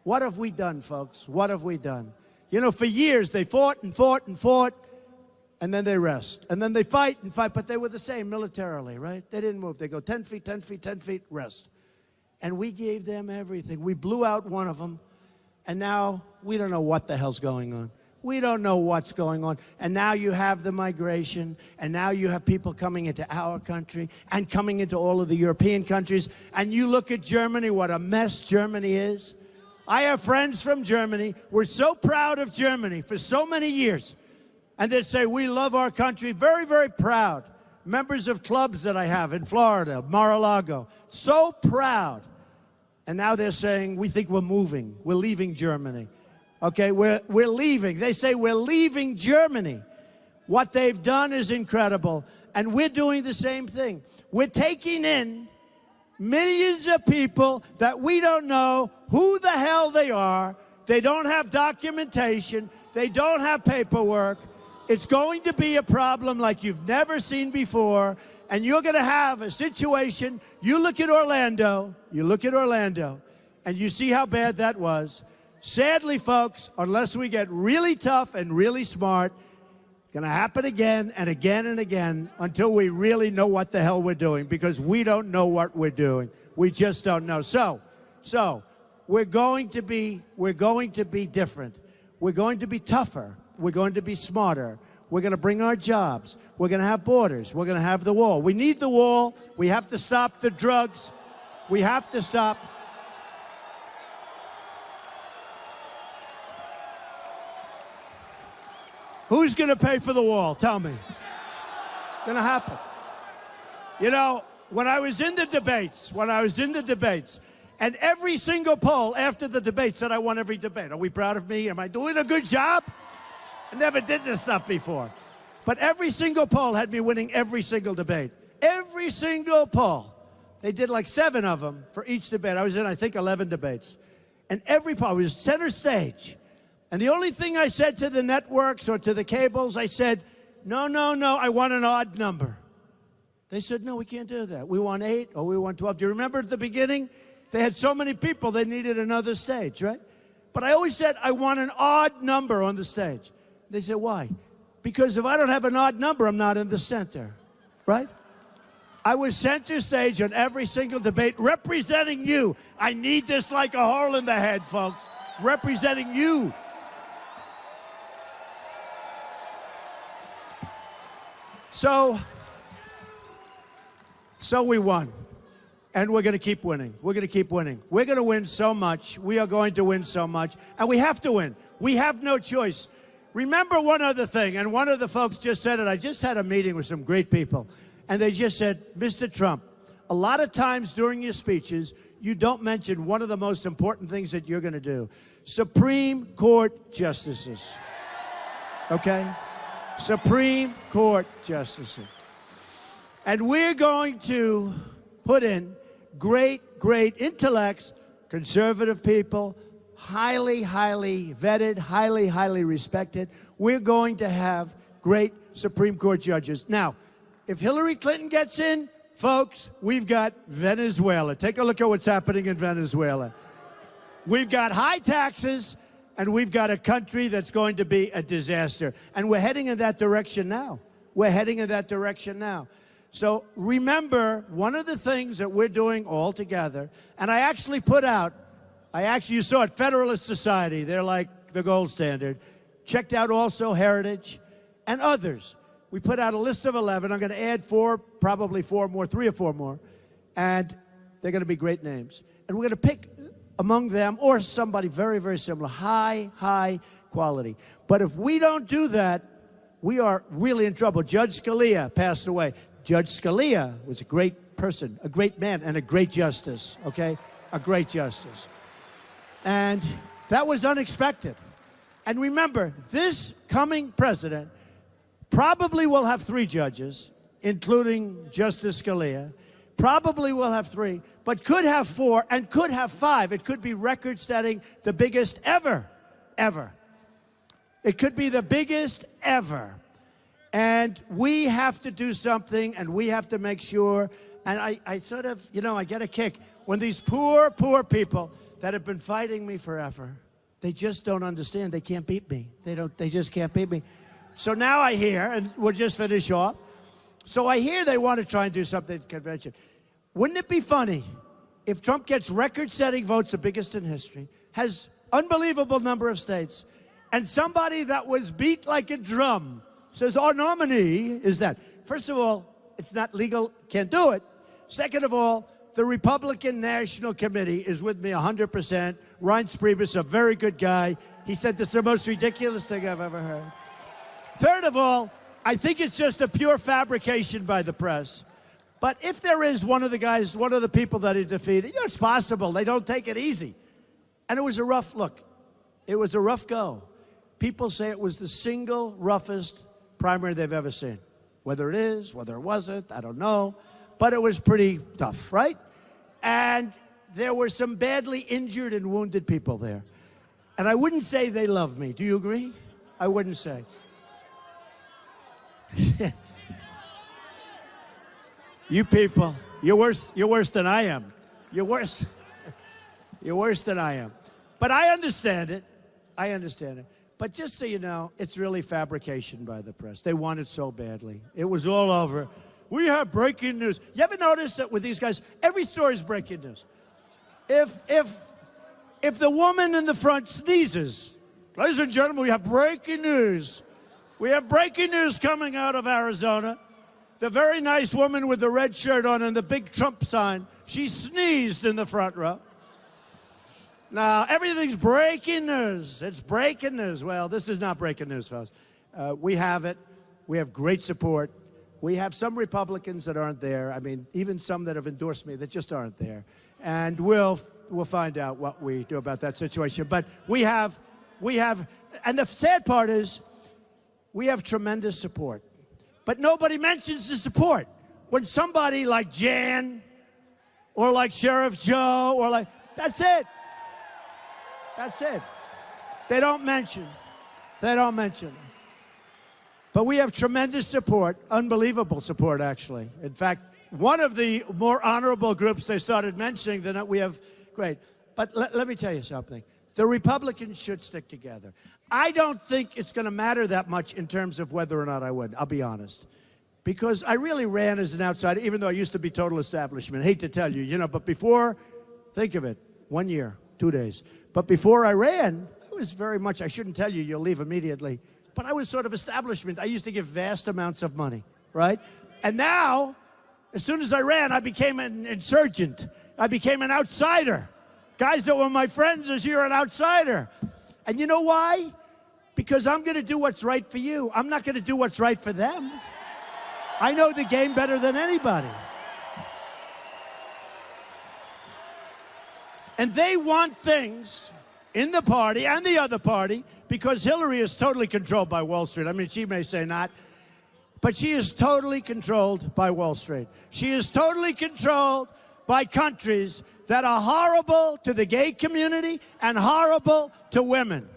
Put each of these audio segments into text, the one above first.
What have we done, folks? What have we done? You know, for years they fought and fought and fought, and then they rest. And then they fight and fight, but they were the same militarily, right? They didn't move. They go 10 feet, 10 feet, 10 feet, rest. And we gave them everything. We blew out one of them, and now we don't know what the hell's going on. We don't know what's going on. And now you have the migration, and now you have people coming into our country and coming into all of the European countries. And you look at Germany, what a mess Germany is. I have friends from Germany. We're so proud of Germany for so many years. And they say, we love our country, very, very proud. Members of clubs that I have in Florida, Mar-a-Lago, so proud. And now they're saying, we think we're moving. We're leaving Germany. Okay, we're leaving. They say we're leaving Germany. What they've done is incredible. And we're doing the same thing. We're taking in millions of people that we don't know who the hell they are. They don't have documentation. They don't have paperwork. It's going to be a problem like you've never seen before, and you're going to have a situation. You look at Orlando, and you see how bad that was. Sadly, folks, unless we get really tough and really smart, it's going to happen again and again and again until we really know what the hell we're doing, because we don't know what we're doing. We just don't know. So we're going to be different. We're going to be tougher. We're going to be smarter. We're going to bring our jobs. We're going to have borders. We're going to have the wall. We need the wall. We have to stop the drugs. We have to stop. Who's going to pay for the wall? Tell me. It's going to happen. You know, when I was in the debates, and every single poll after the debate said I won every debate. Are we proud of me? Am I doing a good job? I never did this stuff before. But every single poll had me winning every single debate. Every single poll. They did like 7 of them for each debate. I was in, I think, 11 debates. And every poll was center stage. And the only thing I said to the networks or to the cables, I said, no, I want an odd number. They said, no, we can't do that. We want 8 or we want 12. Do you remember at the beginning? They had so many people, they needed another stage, right? But I always said, I want an odd number on the stage. They said, why? Because if I don't have an odd number, I'm not in the center, right? I was center stage on every single debate, representing you. I need this like a hole in the head, folks. Representing you. So we won. And we're going to keep winning. We're going to keep winning. We're going to win so much. We are going to win so much. And we have to win. We have no choice. Remember one other thing, and one of the folks just said it. I just had a meeting with some great people, and they just said, Mr. Trump, a lot of times during your speeches, you don't mention one of the most important things that you're going to do. Supreme Court justices. Okay? Supreme Court justices. And we're going to put in great intellects, conservative people, highly vetted, highly respected. We're going to have great Supreme Court judges. Now, if Hillary Clinton gets in, folks, we've got Venezuela. Take a look at what's happening in Venezuela. We've got high taxes, and we've got a country that's going to be a disaster. And we're heading in that direction now. We're heading in that direction now. So remember, one of the things that we're doing all together, and I actually put out, you saw it, Federalist Society, they're like the gold standard. Checked out also Heritage and others. We put out a list of 11. I'm going to add 4, probably 4 more, 3 or 4 more. And they're going to be great names. And we're going to pick among them or somebody very similar, high quality. But if we don't do that, we are really in trouble. Judge Scalia passed away. Judge Scalia was a great person, a great man, and a great justice, okay? A great justice. And that was unexpected. And remember, this coming president probably will have 3 judges, including Justice Scalia. Probably will have 3, but could have 4 and could have 5. It could be record-setting, the biggest ever. It could be the biggest ever. And we have to do something, and we have to make sure, and I sort of, you know, I get a kick. when these poor, poor people that have been fighting me forever, they just don't understand. They can't beat me. They just can't beat me. So now I hear, and we'll just finish off. So I hear they want to try and do something at the convention. Wouldn't it be funny if Trump gets record-setting votes, the biggest in history, has unbelievable number of states, and somebody that was beat like a drum says, our nominee is that. First of all, it's not legal, can't do it. Second of all, the Republican National Committee is with me 100%. Reince Priebus, a very good guy. He said this is the most ridiculous thing I've ever heard. Third of all, I think it's just a pure fabrication by the press. But if there is one of the guys, one of the people that he defeated, you know, it's possible. They don't take it easy. And it was a rough look. It was a rough go. People say it was the single roughest primary they've ever seen. Whether it is, whether it wasn't, I don't know. But it was pretty tough, right? And there were some badly injured and wounded people there. And I wouldn't say they love me. Do you agree? I wouldn't say. You people, you're worse than I am. You're worse. You're worse than I am. But I understand it. I understand it. But just so you know, it's really fabrication by the press. They want it so badly. It was all over. We have breaking news. You ever notice that with these guys, every story is breaking news? If the woman in the front sneezes, ladies and gentlemen, we have breaking news. We have breaking news coming out of Arizona. The very nice woman with the red shirt on and the big Trump sign, she sneezed in the front row. Now, everything's breaking news. It's breaking news. Well, this is not breaking news, folks. We have it. We have great support. We have some Republicans that aren't there. I mean, even some that have endorsed me that just aren't there. And we'll find out what we do about that situation. But we have, and the sad part is, we have tremendous support. But nobody mentions the support. When somebody like Jan, or like Sheriff Joe, or like, that's it. That's it. They don't mention. They don't mention. But we have tremendous support, unbelievable support, actually. In fact, one of the more honorable groups they started mentioning, then we have, great. But let me tell you something. The Republicans should stick together. I don't think it's going to matter that much in terms of whether or not I win, I'll be honest. Because I really ran as an outsider, even though I used to be total establishment. Hate to tell you, you know, but before, think of it, 1 year, 2 days. But before I ran, I was very much, I shouldn't tell you, you'll leave immediately, but I was sort of establishment. I used to give vast amounts of money, right? And now, as soon as I ran, I became an insurgent. I became an outsider. Guys that were my friends this year, an outsider. And you know why? Because I'm going to do what's right for you. I'm not going to do what's right for them. I know the game better than anybody. And they want things in the party and the other party, because Hillary is totally controlled by Wall Street. I mean, she may say not, but she is totally controlled by Wall Street. She is totally controlled by countries that are horrible to the gay community and horrible to women.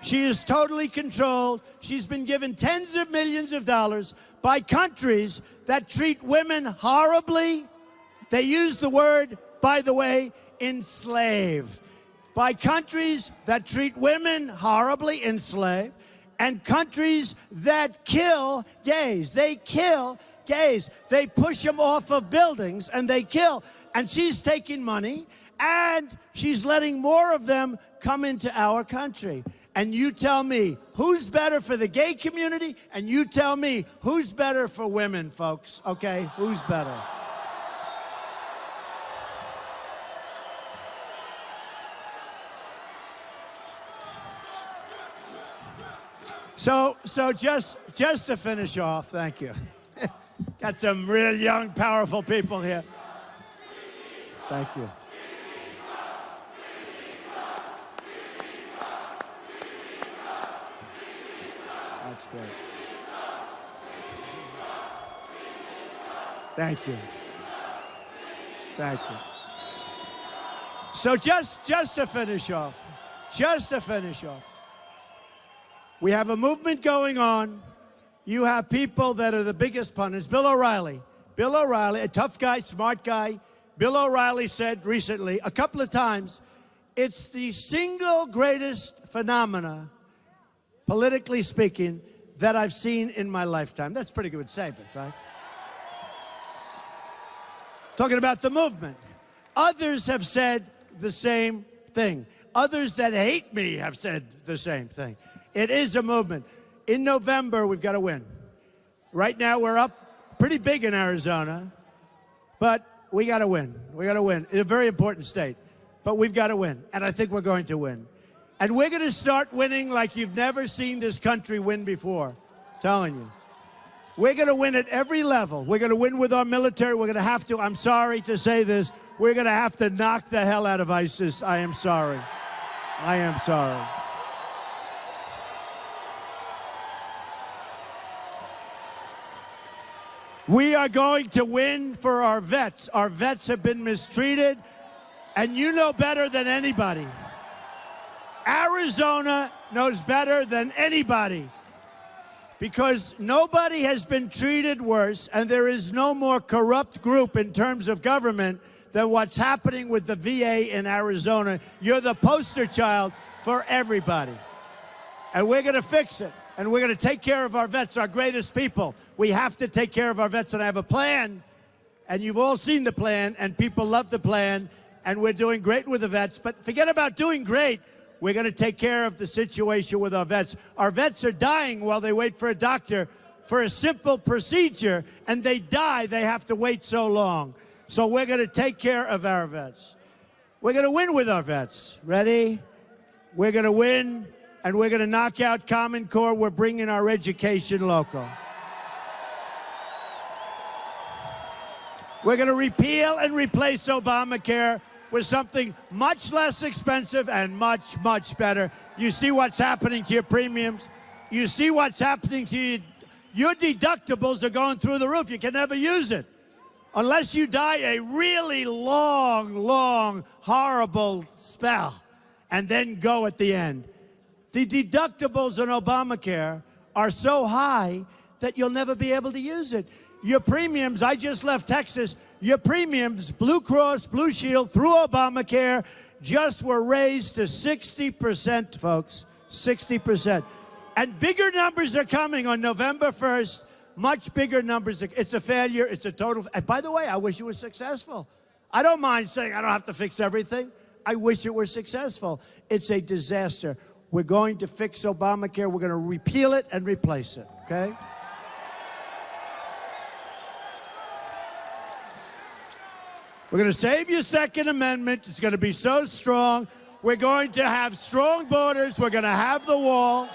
She is totally controlled. She's been given tens of millions of dollars by countries that treat women horribly. They use the word, by the way, enslave. By countries that treat women horribly, enslave, and countries that kill gays. They kill gays. They push them off of buildings and they kill. And she's taking money and she's letting more of them come into our country. And you tell me who's better for the gay community, and you tell me who's better for women, folks, okay? Who's better? So just to finish off, thank you. Got some real young, powerful people here. Thank you. That's great. Thank you. Thank you. So just to finish off, we have a movement going on. You have people that are the biggest pundits. Bill O'Reilly, a tough guy, smart guy, Bill O'Reilly said recently, a couple of times, it's the single greatest phenomena, politically speaking, that I've seen in my lifetime. That's a pretty good statement, right? Talking about the movement. Others have said the same thing. Others that hate me have said the same thing. It is a movement. In November, we've got to win. Right now, we're up pretty big in Arizona, but we got to win. We got to win. It's a very important state, but we've got to win, and I think we're going to win. And we're going to start winning like you've never seen this country win before. I'm telling you. We're going to win at every level. We're going to win with our military. We're going to have to, I'm sorry to say this, we're going to have to knock the hell out of ISIS. I am sorry. I am sorry. We are going to win for our vets. Our vets have been mistreated, and you know better than anybody. Arizona knows better than anybody, because nobody has been treated worse, and there is no more corrupt group in terms of government than what's happening with the VA in Arizona. You're the poster child for everybody. And we're going to fix it. And we're going to take care of our vets, our greatest people. We have to take care of our vets, and I have a plan. And you've all seen the plan, and people love the plan, and we're doing great with the vets. But forget about doing great. We're going to take care of the situation with our vets. Our vets are dying while they wait for a doctor for a simple procedure, and they die. They have to wait so long. So we're going to take care of our vets. We're going to win with our vets. Ready? We're going to win, and we're going to knock out Common Core. We're bringing our education local. We're going to repeal and replace Obamacare with something much less expensive and much, much better. You see what's happening to your premiums. You see what's happening to you. Your deductibles are going through the roof. You can never use it unless you die a really long, horrible spell and then go at the end. The deductibles on Obamacare are so high that you'll never be able to use it. Your premiums, I just left Texas, your premiums, Blue Cross, Blue Shield, through Obamacare, just were raised to 60%, folks, 60%. And bigger numbers are coming on November 1st, much bigger numbers. It's a failure. It's a total. And by the way, I wish it was successful. I don't mind saying I don't have to fix everything. I wish it were successful. It's a disaster. We're going to fix Obamacare. We're going to repeal it and replace it, okay? We're going to save your Second Amendment. It's going to be so strong. We're going to have strong borders. We're going to have the wall.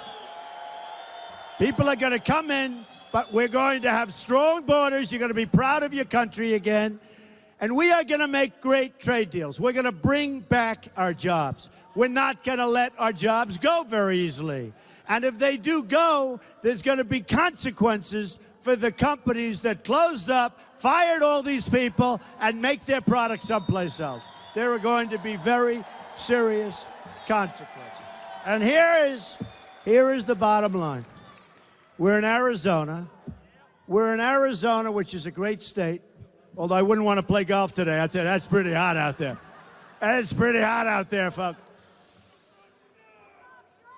People are going to come in, but we're going to have strong borders. You're going to be proud of your country again. And we are going to make great trade deals. We're going to bring back our jobs. We're not going to let our jobs go very easily. And if they do go, there's going to be consequences for the companies that closed up, fired all these people, and make their products someplace else. There are going to be very serious consequences. And here is the bottom line. We're in Arizona. We're in Arizona, which is a great state, although I wouldn't want to play golf today. I tell you, that's pretty hot out there. It's pretty hot out there, folks.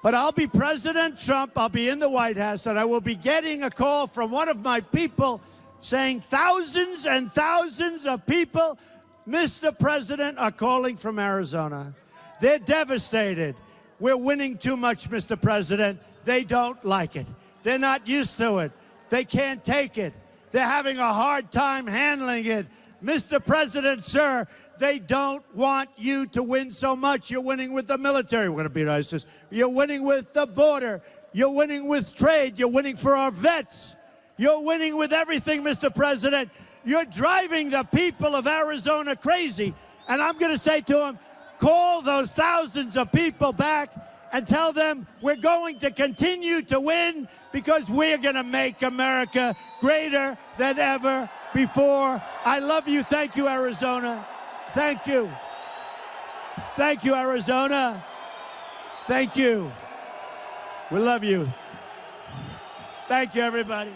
But I'll be President Trump. I'll be in the White House, and I will be getting a call from one of my people saying thousands and thousands of people, Mr. President, are calling from Arizona. They're devastated. We're winning too much, Mr. President. They don't like it. They're not used to it. They can't take it. They're having a hard time handling it. Mr. President, sir, they don't want you to win so much. You're winning with the military. We're going to beat ISIS. You're winning with the border. You're winning with trade. You're winning for our vets. You're winning with everything, Mr. President. You're driving the people of Arizona crazy. And I'm going to say to them, call those thousands of people back and tell them we're going to continue to win because we're going to make America greater than ever before. I love you. Thank you, Arizona. Thank you. Thank you, Arizona. Thank you. We love you. Thank you, everybody.